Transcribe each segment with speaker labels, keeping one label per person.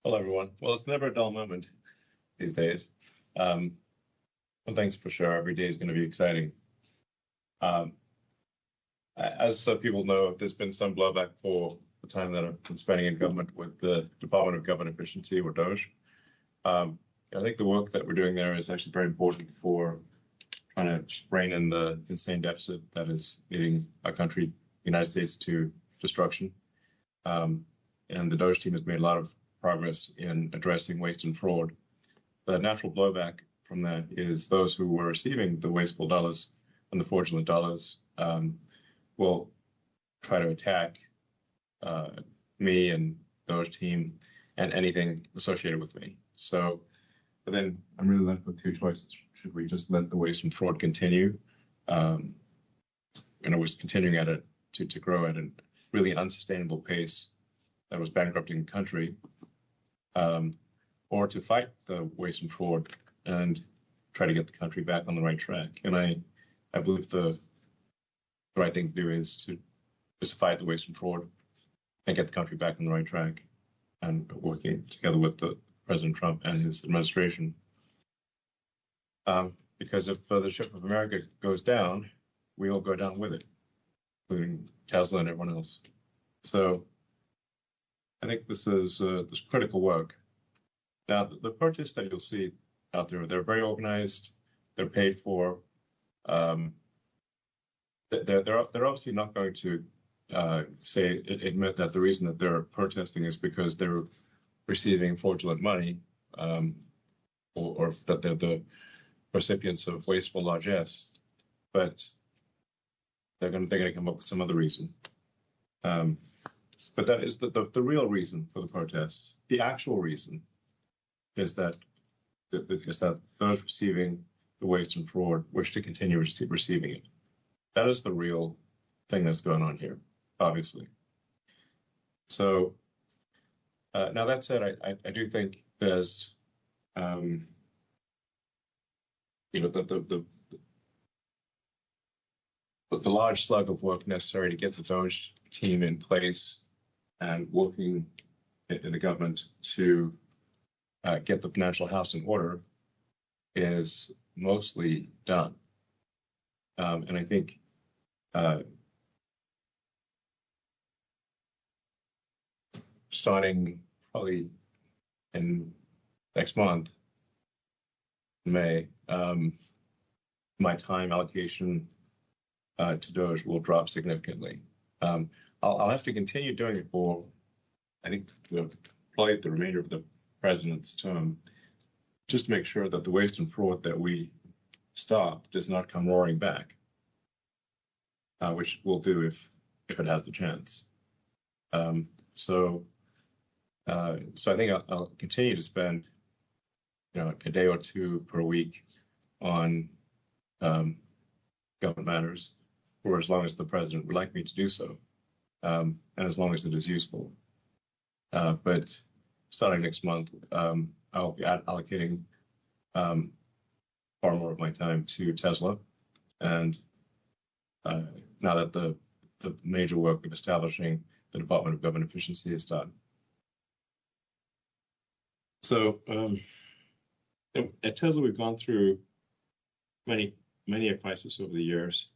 Speaker 1: Hello, everyone. Well, it's never a dull moment these days. One thing's for sure, every day is going to be exciting. Um, as people know, there's been some blowback for the time that I've been spending in government with the Department of Government Efficiency, or DOGE. Um, I think the work that we're doing there is actually very important for trying to rein in the insane deficit that is leading our country, the United States, to destruction. And the DOGE team has made a lot of progress in addressing waste and fraud. The natural blowback from that is those who were receiving the wasteful dollars and the fraudulent dollars will try to attack me and DOGE team and anything associated with me. So, but then I'm really left with two choices. Should we just let the waste and fraud continue? And it was continuing at it to grow at a really unsustainable pace that was bankrupting the country, or to fight the waste and fraud and try to get the country back on the right track. And I believe the right thing to do is to fight the waste and fraud and get the country back on the right track, and working together with the President Trump and his administration. Because if the ship of America goes down, we all go down with it, including Tesla and everyone else. So I think this is this critical work. Now, the protests that you'll see out there, they're very organized. They're paid for. They're obviously not going to admit that the reason that they're protesting is because they're receiving fraudulent money, or that they're the recipients of wasteful largesse. But they're going to come up with some other reason. But that is the real reason for the protests. The actual reason is that those receiving the waste and fraud wish to continue receiving it. That is the real thing that's going on here, obviously. So now that said, I do think there's the large slug of work necessary to get the DOGE team in place and working in the government to get the financial house in order is mostly done. And I think starting probably in next month, May, my time allocation to DOGE will drop significantly. I'll have to continue doing it for, I think, probably the remainder of the president's term, just to make sure that the waste and fraud that we stop does not come roaring back, which we'll do if it has the chance. So I think I'll continue to spend, a day or two per week on government matters for as long as the president would like me to do so, and as long as it is useful. But starting next month, I'll be allocating far more of my time to Tesla. And now that the major work of establishing the Department of Government Efficiency is done. So at Tesla, we've gone through many a crisis over the years,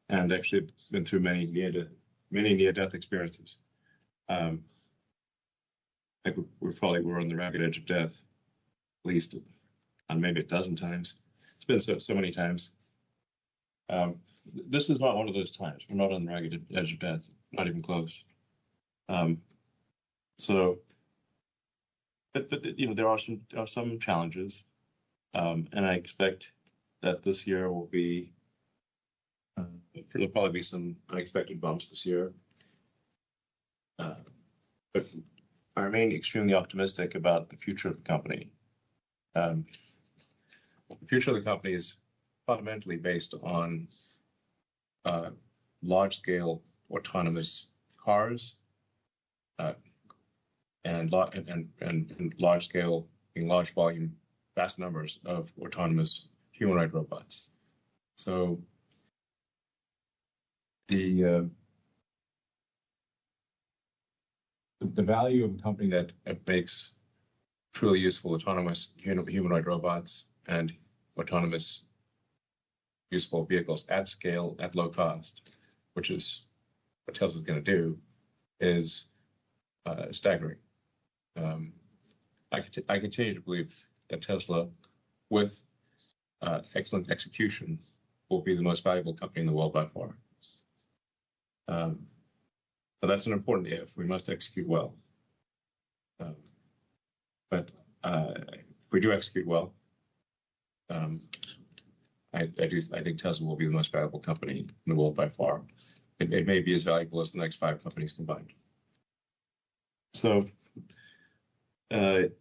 Speaker 1: and actually been through many near-death experiences. I think we're on the ragged edge of death, at least on maybe a dozen times. It's been so many times. This is not one of those times. We're not on the ragged edge of death, not even close. But there are some challenges, and I expect that this year will be there'll probably be some unexpected bumps this year. But I remain extremely optimistic about the future of the company. The future of the company is fundamentally based on large-scale autonomous cars and large-scale, in large volume, vast numbers of autonomous humanoid robots. So the the value of a company that makes truly useful autonomous humanoid robots and autonomous useful vehicles at scale at low cost, which is what Tesla's going to do, is staggering. I continue to believe that Tesla, with excellent execution, will be the most valuable company in the world by far. So that's an important if. We must execute well. But if we do execute well, I think Tesla will be the most valuable company in the world by far. It may be as valuable as the next 5 companies combined. So, but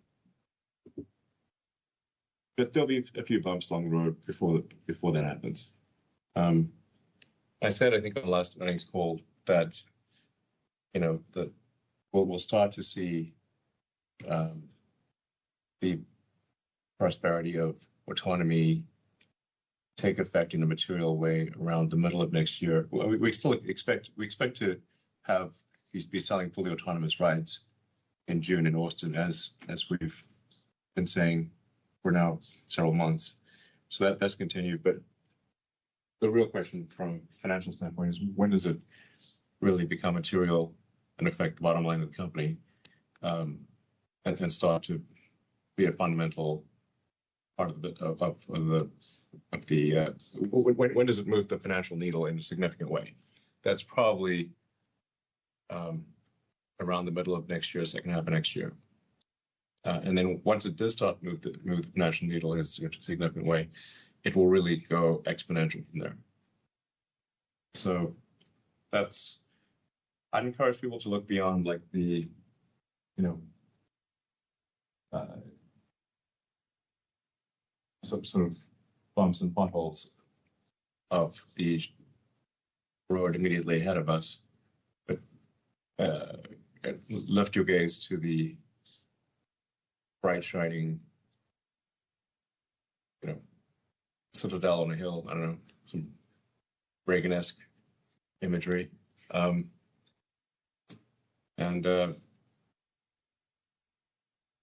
Speaker 1: there'll be a few bumps along the road before that happens. I said, I think on the last earnings call that, we'll start to see the prosperity of autonomy take effect in a material way around the middle of next year. Well, we still expect to be selling fully autonomous rides in June in Austin, as we've been saying for now several months. So that's continued. But the real question from a financial standpoint is, when does it really become material and affect the bottom line of the company, and start to be a fundamental part of when does it move the financial needle in a significant way? That's probably around the middle of next year, second half of next year. And then once it does start to move the financial needle in a significant way, it will really go exponential from there. So I'd encourage people to look beyond like the, some sort of bumps and potholes of the road immediately ahead of us, but lift your gaze to the bright, shining, citadel on a hill. I don't know, some Reagan-esque imagery, and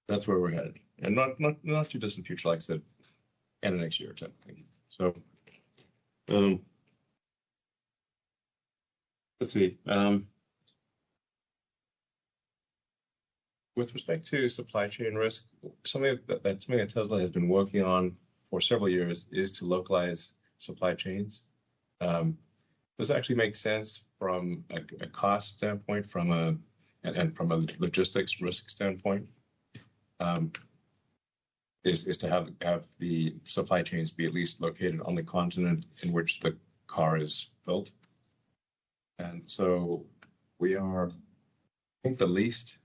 Speaker 1: that's where we're headed, and not too distant future, like I said, end of next year type thing. So, let's see. With respect to supply chain risk, something that Tesla has been working on for several years is to localize supply chains. This actually makes sense from a cost standpoint, and from a logistics risk standpoint. Is to have the supply chains be at least located on the continent in which the car is built. And so we are, I think, the least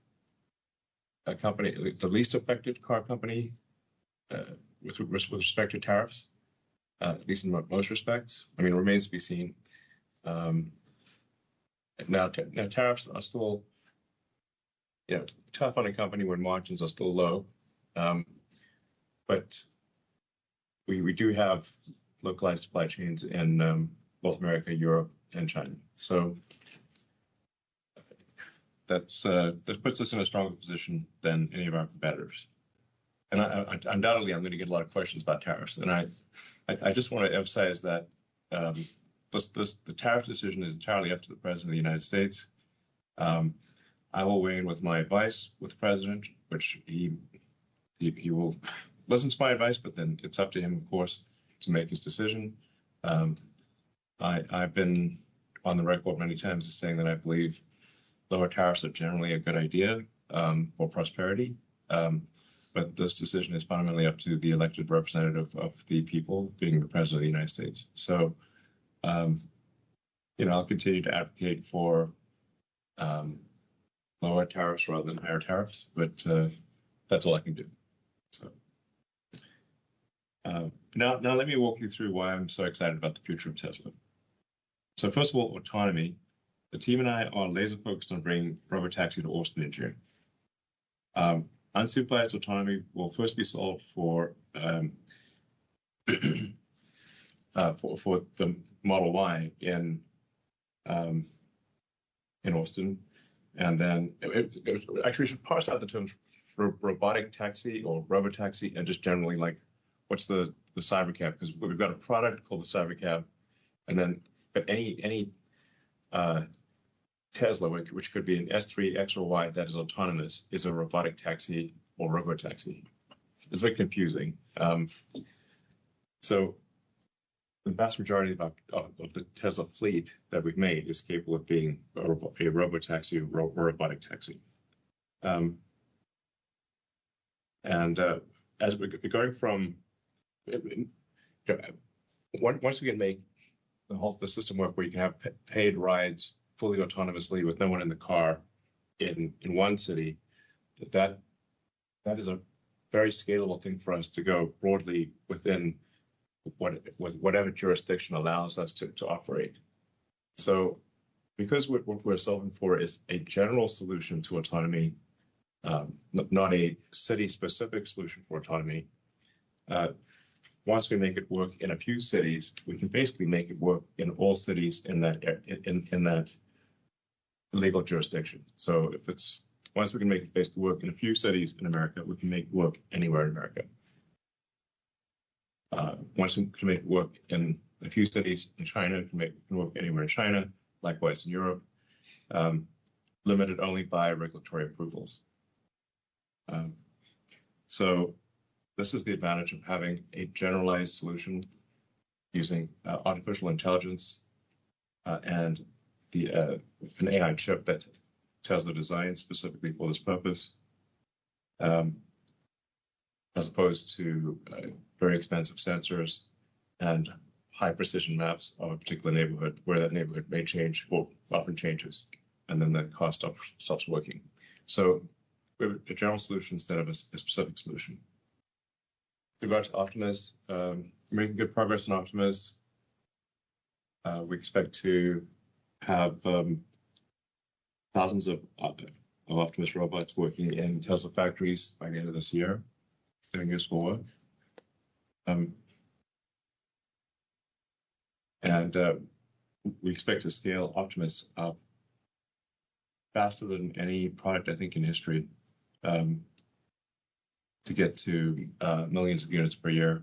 Speaker 1: affected car company with respect to tariffs, at least in most respects. I mean, it remains to be seen. Now tariffs are still, tough on a company when margins are still low. But we do have localized supply chains in North America, Europe, and China. So that puts us in a stronger position than any of our competitors. And undoubtedly, I'm going to get a lot of questions about tariffs. And I just want to emphasize that the tariff decision is entirely up to the President of the United States. I will weigh in with my advice with the President, which he will listen to my advice, but then it's up to him, of course, to make his decision. I've been on the record many times as saying that I believe lower tariffs are generally a good idea for prosperity. But this decision is fundamentally up to the elected representative of the people, being the President of the United States. So, I'll continue to advocate for lower tariffs rather than higher tariffs, but that's all I can do. So now let me walk you through why I'm so excited about the future of Tesla. So first of all, autonomy. The team and I are laser focused on bringing robotaxi to Austin in June. Unsupervised autonomy will first be solved for the Model Y in Austin, And then actually we should parse out the terms robotic taxi or robotaxi and just generally like what's the cybercab, because we've got a product called the cybercab, and then but any Tesla, which could be an S3, X, or Y that is autonomous, is a robotic taxi or robotaxi. It's very confusing. So the vast majority of the Tesla fleet that we've made is capable of being a robotaxi or robotic taxi. As we're going from, once we can make the system work where you can have paid rides fully autonomously with no one in the car in one city, that is a very scalable thing for us to go broadly within whatever jurisdiction allows us to operate. So because what we're solving for is a general solution to autonomy, not a city-specific solution for autonomy, once we make it work in a few cities, we can basically make it work in all cities in that legal jurisdiction. So once we can make it basically work in a few cities in America, we can make it work anywhere in America. Once we can make it work in a few cities in China, it can work anywhere in China, likewise in Europe, limited only by regulatory approvals. So this is the advantage of having a generalized solution using artificial intelligence and an AI chip that Tesla designed specifically for this purpose, as opposed to very expensive sensors and high precision maps of a particular neighborhood where that neighborhood may change or often changes, and then the cost stops working. So we have a general solution instead of a specific solution. With regard to Optimus, we're making good progress in Optimus. We expect to have thousands of Optimus robots working in Tesla factories by the end of this year, doing useful work. We expect to scale Optimus up faster than any product, I think, in history, to get to millions of units per year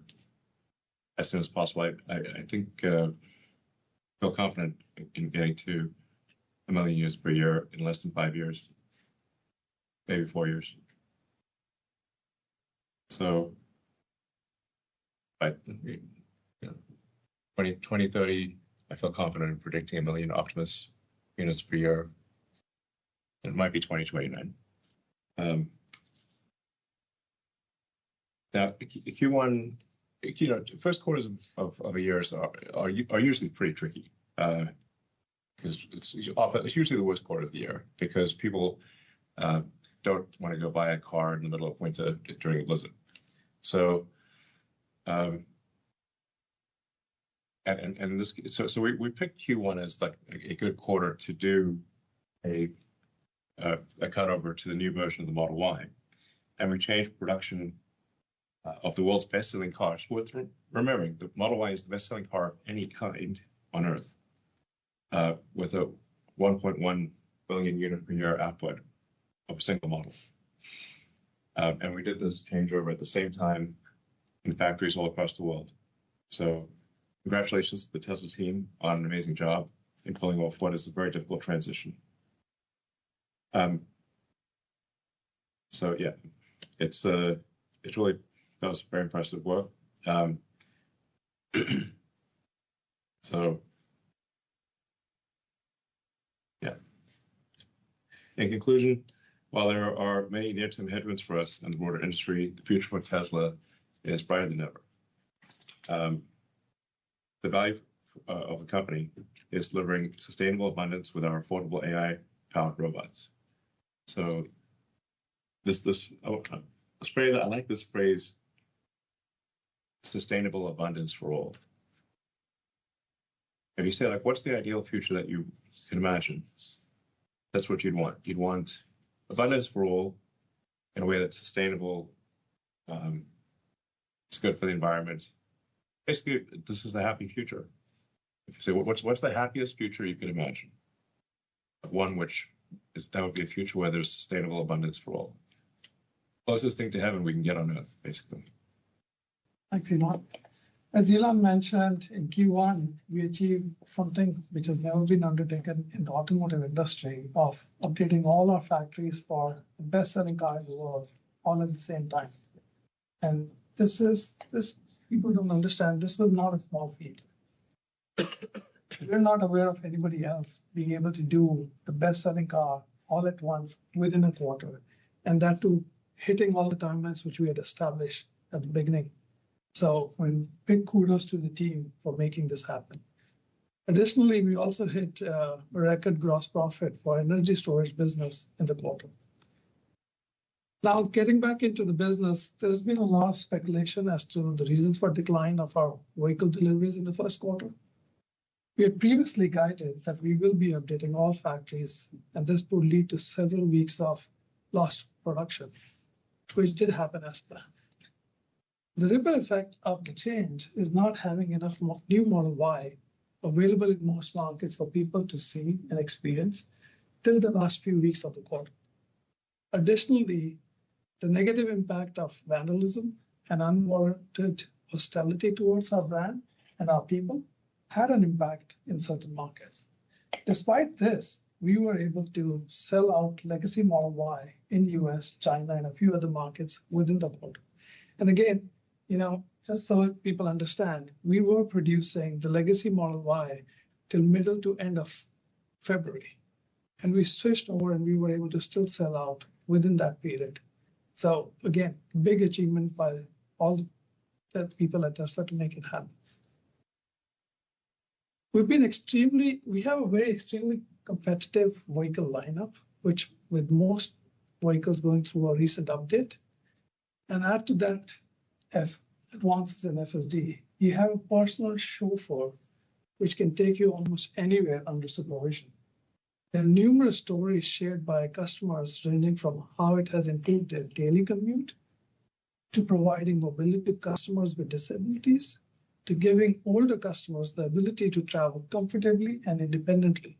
Speaker 1: as soon as possible. I think feel confident in getting to 1 million units per year in less than 5 years, maybe 4 years. So by 2030, I feel confident in predicting 1 million Optimus units per year. It might be 2029. Now, Q1, first quarters of a year are usually pretty tricky because it's usually the worst quarter of the year because people don't want to go buy a car in the middle of winter during a blizzard. So, so we picked Q1 as like a good quarter to do a cutover to the new version of the Model Y, and we changed production of the world's best-selling cars. Worth remembering, the Model Y is the best-selling car of any kind on Earth, with a 1.1 billion unit per year output of a single model. And we did this changeover at the same time in factories all across the world. So congratulations to the Tesla team on an amazing job in pulling off what is a very difficult transition. So yeah, it's really, that was very impressive work. So yeah. In conclusion, while there are many near-term headwinds for us and the broader industry, the future for Tesla is brighter than ever. The value of the company is delivering sustainable abundance with our affordable AI-powered robots. So I like this phrase, sustainable abundance for all. If you say, like, what's the ideal future that you can imagine? That's what you'd want. You'd want abundance for all in a way that's sustainable. It's good for the environment. Basically, this is the happy future. If you say, well, what's the happiest future you can imagine? One which is that would be a future where there's sustainable abundance for all. Closest thing to heaven we can get on Earth, basically.
Speaker 2: Thanks, Elon. As Elon mentioned, in Q1, we achieved something which has never been undertaken in the automotive industry of updating all our factories for the best-selling car in the world all at the same time. And this people don't understand, this was not a small feat. We're not aware of anybody else being able to do the best-selling car all at once within a quarter, and that too hitting all the timelines which we had established at the beginning. So big kudos to the team for making this happen. Additionally, we also hit a record gross profit for energy storage business in the quarter. Now, getting back into the business, there's been a lot of speculation as to the reasons for decline of our vehicle deliveries in the first quarter. We had previously guided that we will be updating all factories, and this would lead to several weeks of lost production, which did happen as planned. The ripple effect of the change is not having enough new Model Y available in most markets for people to see and experience till the last few weeks of the quarter. Additionally, the negative impact of vandalism and unwarranted hostility towards our brand and our people had an impact in certain markets. Despite this, we were able to sell out legacy Model Y in US, China, and a few other markets within the quarter. And again, just so people understand, we were producing the legacy Model Y till middle to end of February. And we switched over and we were able to still sell out within that period. So again, big achievement by all the people at Tesla to make it happen. We have a very extremely competitive vehicle lineup, which with most vehicles going through a recent update. And add to that, advances in FSD, you have a personal chauffeur which can take you almost anywhere under supervision. There are numerous stories shared by customers ranging from how it has improved their daily commute, to providing mobility to customers with disabilities, to giving older customers the ability to travel comfortably and independently.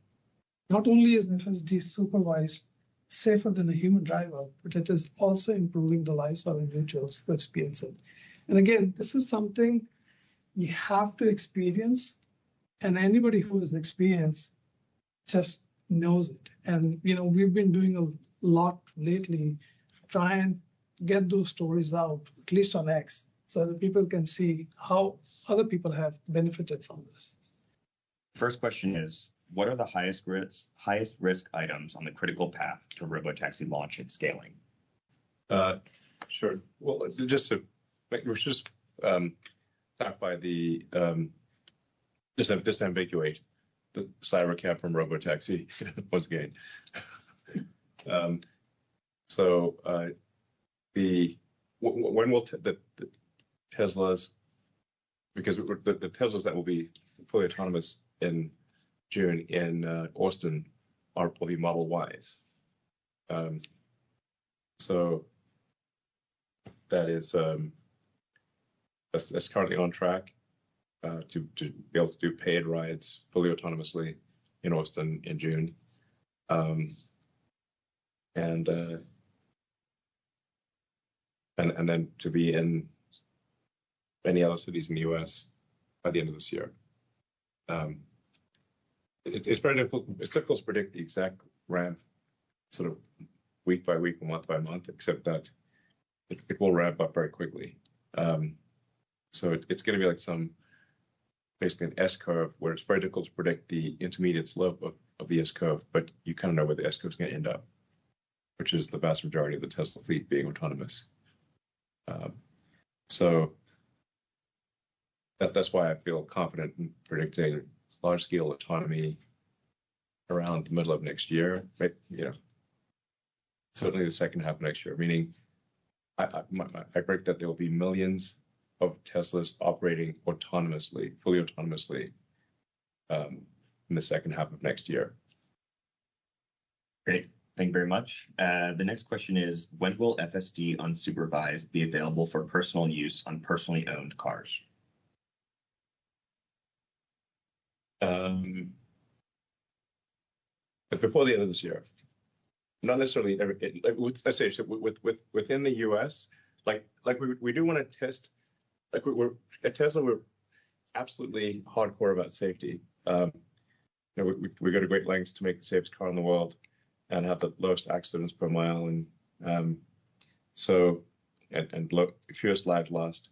Speaker 2: Not only is FSD supervised safer than a human driver, but it is also improving the lives of individuals who experience it. And again, this is something you have to experience, and anybody who has experience just knows it. And we've been doing a lot lately to try and get those stories out, at least on X, so that people can see how other people have benefited from this.
Speaker 3: First question is, what are the highest risk items on the critical path to robotaxi launch and scaling?
Speaker 1: Sure. Well, just clarify disambiguate the cybercab from robotaxi once again. When will the Teslas, because the Teslas that will be fully autonomous in June in Austin will be Model Ys. So that is that's currently on track to be able to do paid rides fully autonomously in Austin in June, and then to be in many other cities in the U.S. by the end of this year. It's very difficult. It's difficult to predict the exact ramp, sort of week by week, month by month, except that it will ramp up very quickly. So it's going to be like basically an S curve, where it's very difficult to predict the intermediate slope of the S curve, but you kind of know where the S curve is going to end up, which is the vast majority of the Tesla fleet being autonomous. So that's why I feel confident in predicting large-scale autonomy around the middle of next year. But, certainly the second half of next year. Meaning, I predict that there will be millions of Teslas operating autonomously, fully autonomously, in the second half of next year.
Speaker 3: Great. Thank you very much. The next question is, when will FSD unsupervised be available for personal use on personally owned cars?
Speaker 1: Before the end of this year. not necessarily let's say within the U.S. Like we do want to test. Like we're at Tesla, we're absolutely hardcore about safety. We go to great lengths to make the safest car in the world and have the lowest accidents per mile, and fewest lives lost.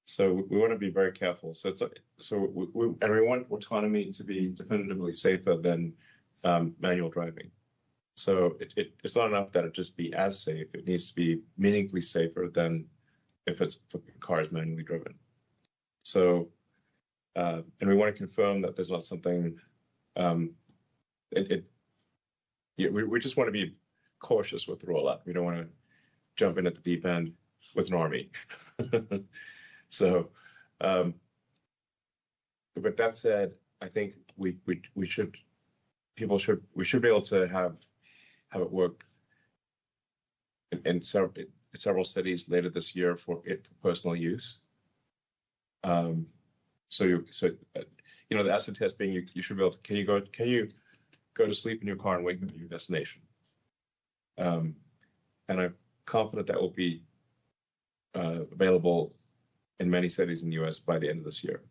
Speaker 1: So we want to be very careful. So we want autonomy to be definitively safer than manual driving. So it's not enough that it just be as safe. It needs to be meaningfully safer than if a car is manually driven. So and we want to confirm that there's not something. We just want to be cautious with the rollout. We don't want to jump in at the deep end with an army. So, but that said, I think we should be able to have it work in several cities later this year for personal use. The acid test being you should be able to can you go to sleep in your car and wake up at your destination? And I'm confident that will be available in many cities in the US by the end of this year.